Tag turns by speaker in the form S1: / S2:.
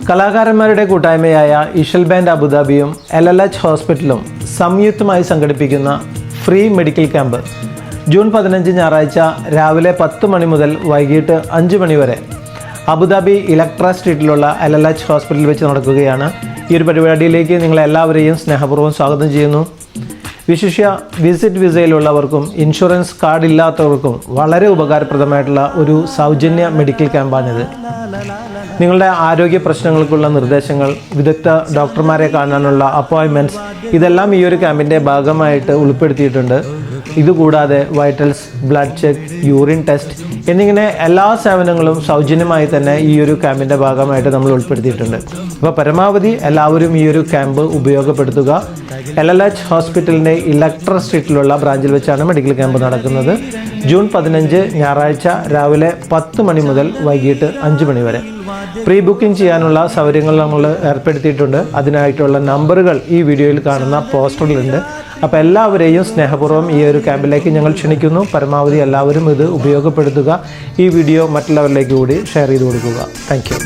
S1: കലാകാരന്മാരുടെ കൂട്ടായ്മയായ Ishal band അബുദാബിയും LLH ഹോസ്പിറ്റലും സംയുക്തമായി സംഘടിപ്പിക്കുന്ന ഫ്രീ മെഡിക്കൽ ക്യാമ്പ് ജൂൺ 15 ഞായറാഴ്ച രാവിലെ 10 മണി മുതൽ വൈകിട്ട് 5 മണി വരെ അബുദാബി ഇലക്ട്ര സ്ട്രീറ്റിലുള്ള LLH ഹോസ്പിറ്റലിൽ വെച്ച് നടക്കുകയാണ്. ഈ ഒരു പരിപാടിയിലേക്ക് നിങ്ങളെല്ലാവരെയും സ്നേഹപൂർവ്വം സ്വാഗതം ചെയ്യുന്നു. വിശിഷ്യ വിസിറ്റ് വിസയിലുള്ളവർക്കും ഇൻഷുറൻസ് കാർഡ് ഇല്ലാത്തവർക്കും വളരെ ഉപകാരപ്രദമായിട്ടുള്ള ഒരു സൗജന്യ മെഡിക്കൽ ക്യാമ്പാണിത്. നിങ്ങളുടെ ആരോഗ്യ പ്രശ്നങ്ങൾക്കുള്ള നിർദ്ദേശങ്ങൾ, വിദഗ്ധ ഡോക്ടർമാരെ കാണാനുള്ള അപ്പോയിൻമെൻറ്റ്സ് ഇതെല്ലാം ഈ ഒരു ക്യാമ്പിൻ്റെ ഭാഗമായിട്ട് ഉൾപ്പെടുത്തിയിട്ടുണ്ട്. ഇതുകൂടാതെ vitals, blood check, urine test എന്നിങ്ങനെ എല്ലാ സേവനങ്ങളും സൗജന്യമായി തന്നെ ഈ ഒരു ക്യാമ്പിൻ്റെ ഭാഗമായിട്ട് നമ്മൾ ഉൾപ്പെടുത്തിയിട്ടുണ്ട്. അപ്പോൾ പരമാവധി എല്ലാവരും ഈ ഒരു ക്യാമ്പ് ഉപയോഗപ്പെടുത്തുക. LLH ഹോസ്പിറ്റലിൻ്റെ ഇലക്ട്ര സ്ട്രീറ്റിലുള്ള ബ്രാഞ്ചിൽ വെച്ചാണ് മെഡിക്കൽ ക്യാമ്പ് നടക്കുന്നത്. ജൂൺ 15 ഞായറാഴ്ച രാവിലെ 10 മണി മുതൽ വൈകിട്ട് 5 മണി വരെ. പ്രീ ബുക്കിംഗ് ചെയ്യാനുള്ള സൗകര്യങ്ങൾ നമ്മൾ ഏർപ്പെടുത്തിയിട്ടുണ്ട്. അതിനായിട്ടുള്ള നമ്പറുകൾ ഈ വീഡിയോയിൽ കാണുന്ന പോസ്റ്ററിലുണ്ട്. അപ്പോൾ എല്ലാവരെയും സ്നേഹപൂർവ്വം ഈ ഒരു ക്യാമ്പിലേക്ക് ഞങ്ങൾ ക്ഷണിക്കുന്നു. പരമാവധി എല്ലാവരും ഇത് ഉപയോഗപ്പെടുത്തുക. ഈ വീഡിയോ മറ്റുള്ളവരിലേക്ക് കൂടി ഷെയർ ചെയ്ത് കൊടുക്കുക. Thank you.